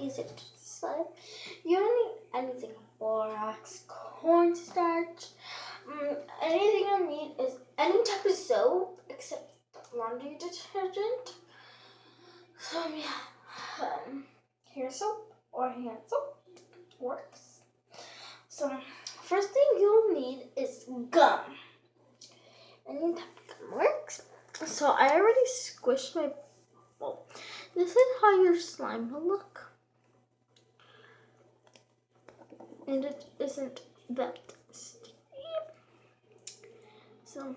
piece into the slime. You don't need anything: borax, cornstarch. Anything you need is any type of soap except laundry detergent. So yeah, hair soap or hand soap works. So first thing you'll need is gum. Any type of gum works. So I already squished my bowl. This is how your slime will look. And it isn't that sticky. So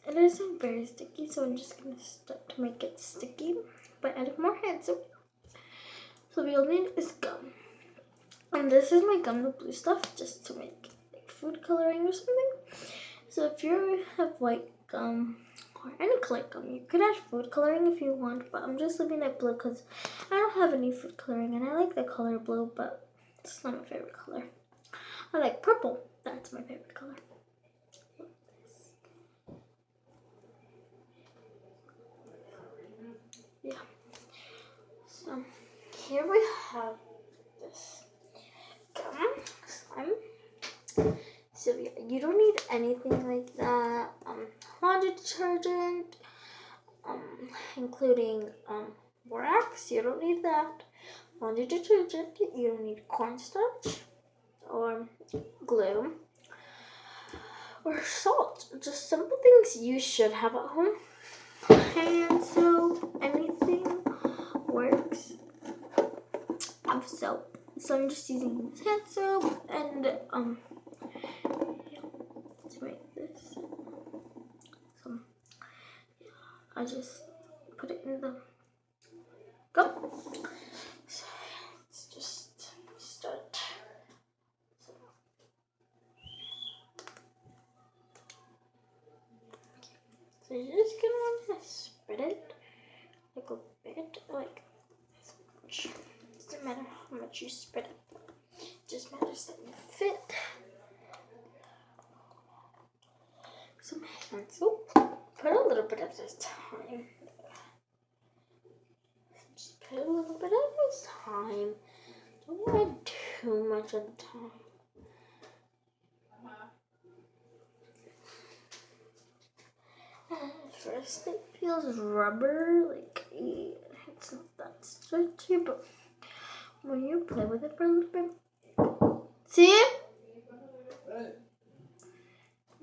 it isn't very sticky, so I'm just gonna start to make it sticky by adding more hand soap. So we'll need is gum. And this is my gum, the blue stuff, just to make like food coloring or something. So if you have white gum or any color gum, you could add food coloring if you want, but I'm just leaving it blue because I don't have any food coloring and I like the color blue, but it's not my favorite color. I like purple, that's my favorite color. Yeah. So here we have this gum slime. So yeah, you don't need anything like that. Laundry detergent, including borax. You don't need that. Laundry detergent. You don't need cornstarch or glue or salt. Just simple things you should have at home. Hand soap, anything works. Of soap. So I'm just using hand soap and to make this. So I just put it in the cup. So let's just start. So you're just gonna want to spread it like a bit, like this much. Doesn't matter how much you spread it. It just matters that you fit. Some hand soap. Put a little bit at a time. Just put a little bit at a time. Don't add too much at a time. At first it feels rubber, like it's not that stretchy, but when you play with it for a little bit, see?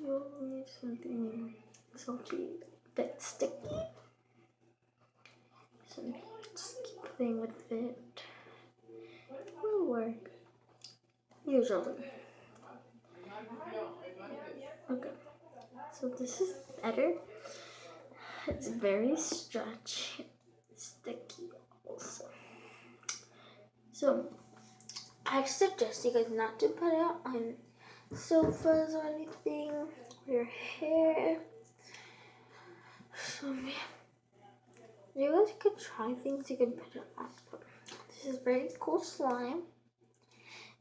You'll need something salty that's sticky. So just keep playing with it. It will work. Usually. Okay. So this is better. It's very stretchy, sticky also. So I suggest you guys not to put it on sofas or anything, or your hair. So you guys could try things you can put it on. This is very cool slime.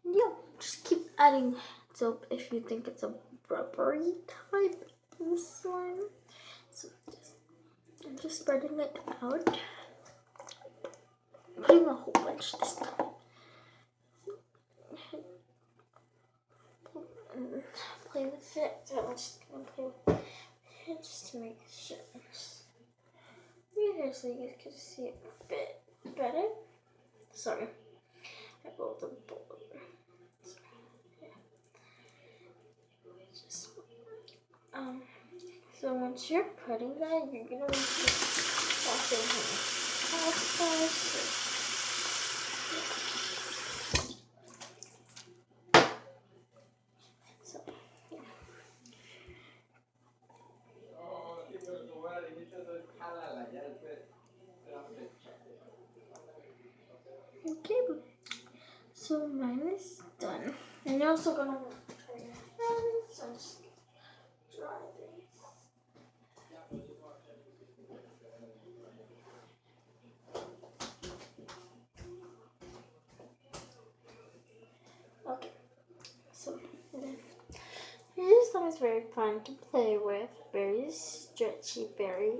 And yeah, just keep adding soap if you think it's a rubbery type of slime. So I'm just spreading it out. Putting a whole bunch this time. Play with it. So I'm just gonna play with it just to make sure. Here so you guys can see it a bit better. Sorry, I rolled the bowl over. Just, so once you're putting that, you're gonna want to wash your hands. So, yeah. Okay, so mine is done. And you're also gonna want to try your hands and just dry these. Okay, so this one is very fun to play with, very stretchy, very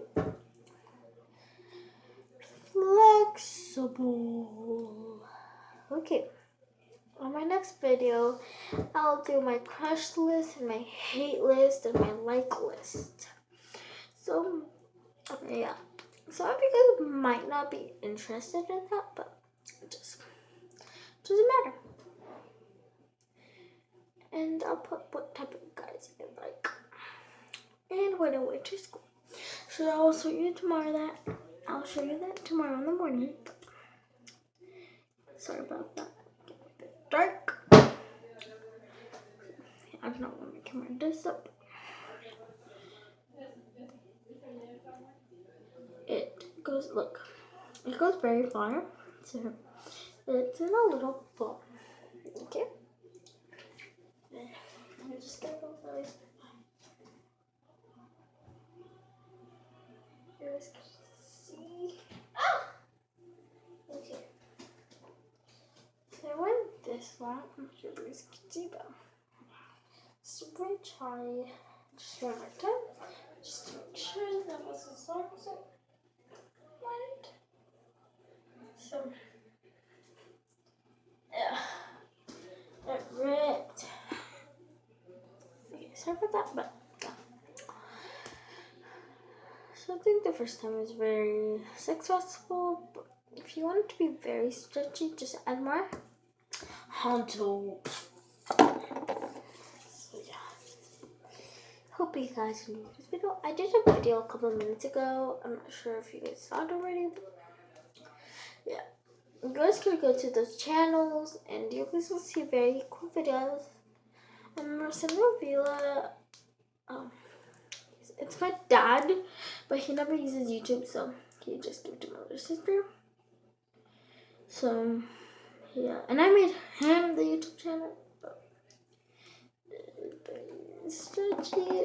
adorable. Okay, on my next video, I'll do my crush list and my hate list and my like list. So, yeah. Some of you guys might not be interested in that, but it just doesn't matter. And I'll put what type of guys I like. And when I went to school. So I'll show you tomorrow that. I'll show you that tomorrow in the morning. Sorry about that. Get a bit dark. I don't know when my camera does up. It goes, look. It goes very far. So it's in a little bowl. Okay? I'm just gonna go those. You guys can see. Ah! Okay. So I went this one. I'm not sure if you guys can see, but so I'm gonna try just one more time. Just to make sure that was as long as it went. So, yeah. It ripped. Okay, sorry about that, but yeah. So I think the first time was very successful, but if you want it to be very stretchy, just add more Honto. So yeah. Hope you guys enjoyed this video. I did a video a couple of minutes ago. I'm not sure if you guys saw it already, but yeah. You guys can go to those channels and you guys will see very cool videos. Marcelo Villa, it's my dad, but he never uses YouTube, so he just gave it to my older sister. So, yeah, and I made him the YouTube channel, but very stretchy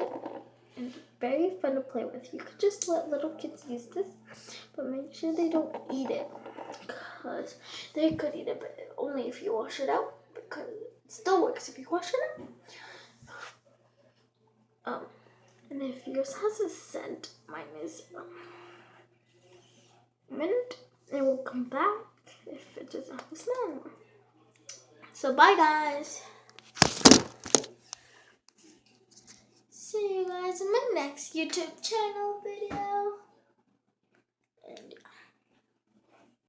and very fun to play with. You could just let little kids use this, but make sure they don't eat it, because they could eat it, but only if you wash it out, because it still works if you wash it out. And if yours has a scent, mine is mint. It will come back if it doesn't have a smell. So bye guys. See you guys in my next YouTube channel video.